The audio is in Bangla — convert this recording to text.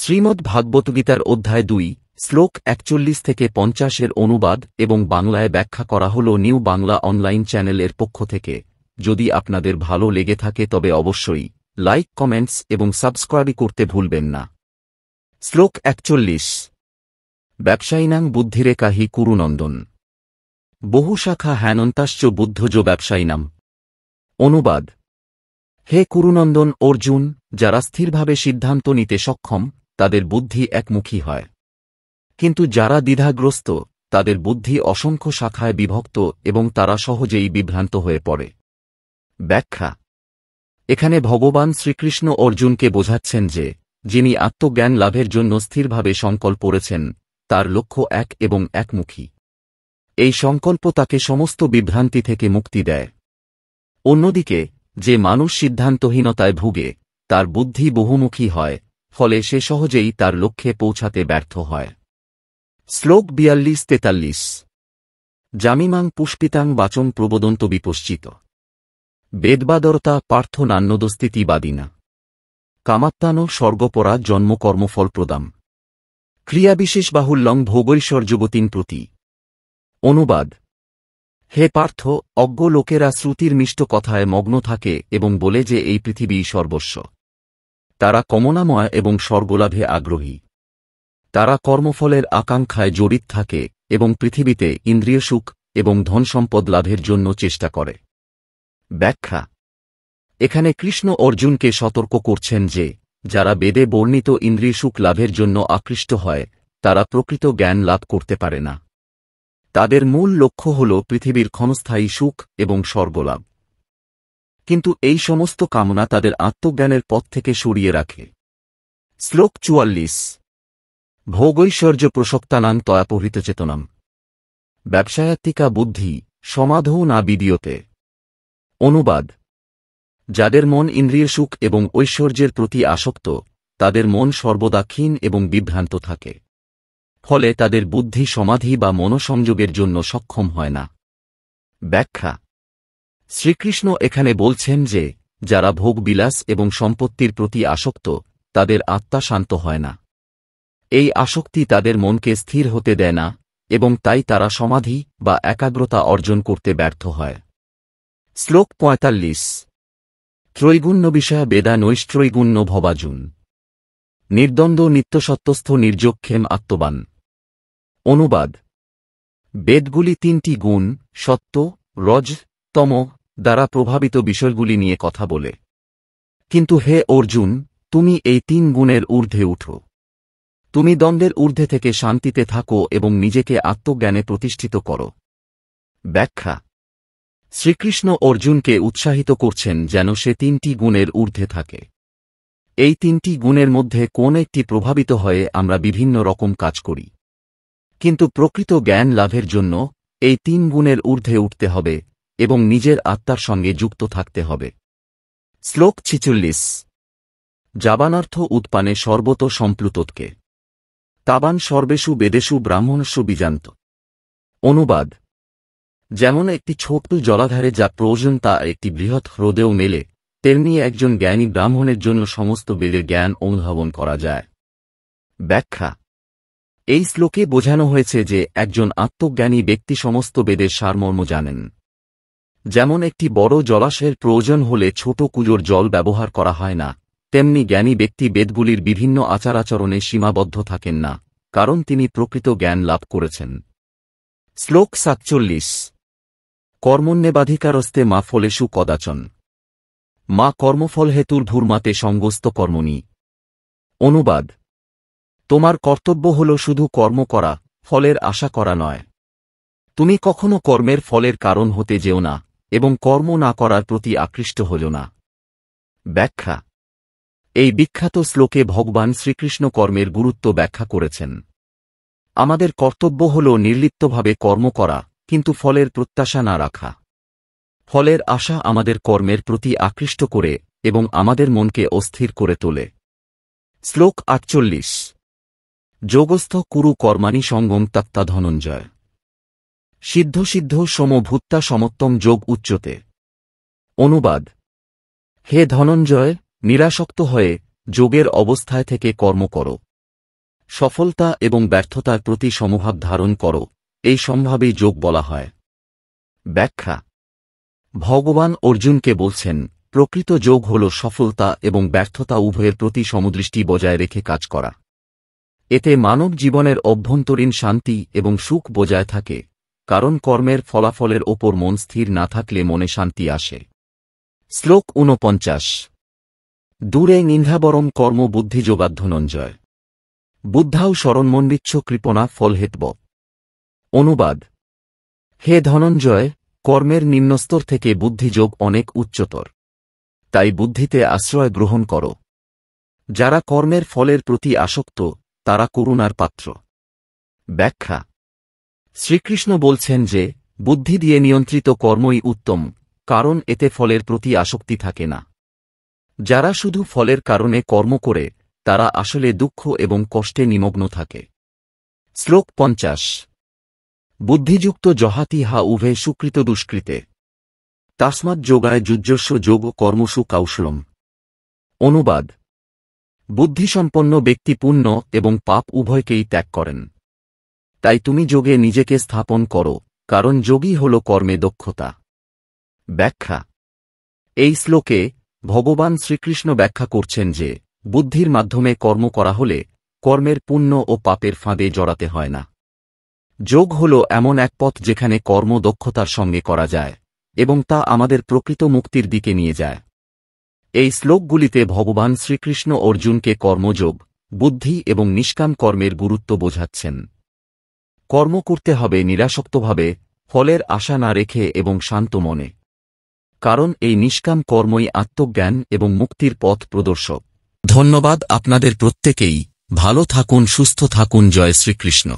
শ্রীমদ্ ভাগবতগীতার অধ্যায় 2, শ্লোক 41 থেকে 50 অনুবাদ এবং বাংলায় ব্যাখ্যা করা হল নিউ বাংলা অনলাইন চ্যানেলের পক্ষ থেকে। যদি আপনাদের ভালো লেগে থাকে তবে অবশ্যই লাইক, কমেন্টস এবং সাবস্ক্রাইব করতে ভুলবেন না। শ্লোক 41। ব্যবসায়িনাং বুদ্ধিরেকা হি কুরুনন্দন বহু শাখা হ্যানন্তাশ্চ বুদ্ধজ ব্যবসায়িনাম। অনুবাদ: হে কুরুনন্দন অর্জুন, যারা স্থিরভাবে সিদ্ধান্ত নিতে সক্ষম তাদের বুদ্ধি একমুখী হয়, কিন্তু যারা দ্বিধাগ্রস্ত তাদের বুদ্ধি অসংখ্য শাখায় বিভক্ত এবং তারা সহজেই বিভ্রান্ত হয়ে পড়ে। ব্যাখ্যা: এখানে ভগবান শ্রীকৃষ্ণ অর্জুনকে বোঝাচ্ছেন যে যিনি আত্মজ্ঞান লাভের জন্য স্থিরভাবে সংকল্প করেছেন তার লক্ষ্য এক এবং একমুখী। এই সংকল্প তাকে সমস্ত বিভ্রান্তি থেকে মুক্তি দেয়। অন্যদিকে যে মানুষ সিদ্ধান্তহীনতায় ভুগে তার বুদ্ধি বহুমুখী হয়, ফলে সে সহজেই তার লক্ষ্যে পৌঁছাতে ব্যর্থ হয়। শ্লোক 42-43। জামিমাং পুষ্পিতাং বাচং প্রবদন্ত বিপশ্চিত বেদবাদরতা পার্থ নান্যদস্তিতি বাদিনা কামাত্তানো স্বর্গপরা জন্মকর্মফলপ্রদাম ক্রিয়াবিশেষ বাহুল্যং ভোগৈশ্বর্যবতীন প্রতি। অনুবাদ: হে পার্থ, অজ্ঞ লোকেরা শ্রুতির মিষ্ট কথায় মগ্ন থাকে এবং বলে যে এই পৃথিবীই সর্বস্ব। তারা কামনাময় এবং স্বর্গলাভে আগ্রহী। তারা কর্মফলের আকাঙ্ক্ষায় জড়িত থাকে এবং পৃথিবীতে ইন্দ্রিয় সুখ এবং ধনসম্পদ লাভের জন্য চেষ্টা করে। ব্যাখ্যা: এখানে কৃষ্ণ অর্জুনকে সতর্ক করছেন যে যারা বেদে বর্ণিত ইন্দ্রিয় সুখ লাভের জন্য আকৃষ্ট হয় তারা প্রকৃত জ্ঞান লাভ করতে পারে না। তাদের মূল লক্ষ্য হল পৃথিবীর ক্ষণস্থায়ী সুখ এবং স্বর্গলাভ, কিন্তু এই সমস্ত কামনা তাদের আত্মজ্ঞানের পথ থেকে সরিয়ে রাখে। শ্লোক 44। ভোগৈশ্বর্য প্রসক্তানাং তয়াপহৃতচেতনাম ব্যবসায়াত্মিকা বুদ্ধি সমাধৌ না বিদ্যতে। অনুবাদ: যাদের মন ইন্দ্রিয় সুখ এবং ঐশ্বর্যের প্রতি আসক্ত তাদের মন সর্বদা ক্ষীণ এবং বিভ্রান্ত থাকে, ফলে তাদের বুদ্ধি সমাধি বা মনসংযোগের জন্য সক্ষম হয় না। ব্যাখ্যা: শ্রীকৃষ্ণ এখানে বলছেন যে যারা ভোগবিলাস এবং সম্পত্তির প্রতি আসক্ত তাদের আত্মা শান্ত হয় না। এই আসক্তি তাদের মনকে স্থির হতে দেয় না এবং তাই তারা সমাধি বা একাগ্রতা অর্জন করতে ব্যর্থ হয়। শ্লোক 45। ত্রৈগুণ্য বিষয়া বেদা নৈষ্ত্রৈগুণ্য ভবাজুন নির্দ্বন্দ্ব নিত্যসত্ত্বস্থ নির্যোগক্ষেম আত্মবান। অনুবাদ: বেদগুলি তিনটি গুণ সত্য, রজ, তম দ্বারা প্রভাবিত বিষয়গুলি নিয়ে কথা বলে, কিন্তু হে অর্জুন, তুমি এই তিন গুণের ঊর্ধ্বে উঠো। তুমি দ্বন্দ্বের ঊর্ধ্বে থেকে শান্তিতে থাকো এবং নিজেকে আত্মজ্ঞানে প্রতিষ্ঠিত করো। ব্যাখ্যা: শ্রীকৃষ্ণ অর্জুনকে উৎসাহিত করছেন যেন সে তিনটি গুণের ঊর্ধ্বে থাকে। এই তিনটি গুণের মধ্যে কোন একটি প্রভাবিত হয়ে আমরা বিভিন্ন রকম কাজ করি, কিন্তু প্রকৃত জ্ঞান লাভের জন্য এই তিন গুণের ঊর্ধ্বে উঠতে হবে এবং নিজের আত্মার সঙ্গে যুক্ত থাকতে হবে। শ্লোক 46। যাবানর্থ উৎপানে সর্বত সম্প্লুতোৎকে তাবান সর্বেষু বেদেষু ব্রাহ্মণস্য বীজান্ত। অনুবাদ: যেমন একটি ছোট জলাধারে যা প্রয়োজন তা একটি বৃহৎ হ্রদেও মেলে, তেমনি একজন জ্ঞানী ব্রাহ্মণের জন্য সমস্ত বেদের জ্ঞান অনুধাবন করা যায়। ব্যাখ্যা: এই শ্লোকে বোঝানো হয়েছে যে একজন আত্মজ্ঞানী ব্যক্তি সমস্ত বেদের সারমর্ম জানেন। যেমন একটি বড় জলাশয়ের প্রয়োজন হলে ছোট কুয়োর জল ব্যবহার করা হয় না, তেমনি জ্ঞানী ব্যক্তি বেদগুলির বিভিন্ন আচারাচরণে সীমাবদ্ধ থাকেন না, কারণ তিনি প্রকৃত জ্ঞান লাভ করেছেন। শ্লোক 47। কর্মণ্যেবাধিকারস্তে মা ফলেষু কদাচন মা কর্মফল হেতুর ভূর্মাতে সঙ্গস্ত কর্মণি। অনুবাদ: তোমার কর্তব্য হল শুধু কর্ম করা, ফলের আশা করা নয়। তুমি কখনো কর্মের ফলের কারণ হতে যেও না এবং কর্ম না করার প্রতি আকৃষ্ট হল না। ব্যাখ্যা: এই বিখ্যাত শ্লোকে ভগবান শ্রীকৃষ্ণ কর্মের গুরুত্ব ব্যাখ্যা করেছেন। আমাদের কর্তব্য হল নির্লিপ্তভাবে কর্ম করা, কিন্তু ফলের প্রত্যাশা না রাখা। ফলের আশা আমাদের কর্মের প্রতি আকৃষ্ট করে এবং আমাদের মনকে অস্থির করে তোলে। শ্লোক 48। যোগস্থ কুরু কর্মাণি সঙ্গম তক্তা ধনঞ্জয় সিদ্ধ সিদ্ধ সম ভূত্তা সমত্তম যোগ উচ্যতে। অনুবাদ: হে ধনঞ্জয়, নিরাসক্ত হয়ে যোগের অবস্থায় থেকে কর্ম করো। সফলতা এবং ব্যর্থতার প্রতি সমভাব ধারণ করো, এই সম্ভাবেই যোগ বলা হয়। ব্যাখ্যা: ভগবান অর্জুনকে বলছেন, প্রকৃত যোগ হল সফলতা এবং ব্যর্থতা উভয়ের প্রতি সমদৃষ্টি বজায় রেখে কাজ করা। এতে মানব জীবনের অভ্যন্তরীণ শান্তি এবং সুখ বজায় থাকে, কারণ কর্মের ফলাফলের ওপর মন স্থির না থাকলে মনে শান্তি আসে। শ্লোক ৪৯। দূরে নিন্ধাবরম কর্ম বুদ্ধিযোগাৎ ধনঞ্জয় বুদ্ধাও শরণমন্বিচ্ছ কৃপণা ফলহেতব। অনুবাদ: হে ধনঞ্জয়, কর্মের নিম্নস্তর থেকে বুদ্ধিযোগ অনেক উচ্চতর। তাই বুদ্ধিতে আশ্রয় গ্রহণ করো। যারা কর্মের ফলের প্রতি আসক্ত তারা করুণার পাত্র। ব্যাখ্যা: শ্রীকৃষ্ণ বলছেন যে বুদ্ধি দিয়ে নিয়ন্ত্রিত কর্মই উত্তম, কারণ এতে ফলের প্রতি আসক্তি থাকে না। যারা শুধু ফলের কারণে কর্ম করে তারা আসলে দুঃখ এবং কষ্টে নিমগ্ন থাকে। শ্লোক ৫০। বুদ্ধিযুক্ত জহাতি হা উভে সুকৃত দুষ্কৃতে তাস্মাৎ যোগায় যুজ্যস্য যোগ কর্মসু কৌশলম। অনুবাদ: বুদ্ধিসম্পন্ন ব্যক্তি পুণ্য এবং পাপ উভয়কেই ত্যাগ করেন। তাই তুমি যোগে নিজেকে স্থাপন করো, কারণ যোগই হল কর্মে দক্ষতা। ব্যাখ্যা: এই শ্লোকে ভগবান শ্রীকৃষ্ণ ব্যাখ্যা করছেন যে বুদ্ধির মাধ্যমে কর্ম করা হলে কর্মের পুণ্য ও পাপের ফাঁদে জড়াতে হয় না। যোগ হল এমন এক পথ যেখানে কর্ম দক্ষতার সঙ্গে করা যায় এবং তা আমাদের প্রকৃত মুক্তির দিকে নিয়ে যায়। এই শ্লোকগুলিতে ভগবান শ্রীকৃষ্ণ অর্জুনকে কর্মযোগ, বুদ্ধি এবং নিষ্কাম কর্মের গুরুত্ব বোঝাচ্ছেন। কর্ম করতে হবে নিরাসক্তভাবে, ফলের আশা না রেখে এবং শান্ত মনে, কারণ এই নিষ্কাম কর্মই আত্মজ্ঞান এবং মুক্তির পথ প্রদর্শক। ধন্যবাদ আপনাদের প্রত্যেকেই। ভালো থাকুন, সুস্থ থাকুন। জয় শ্রীকৃষ্ণ।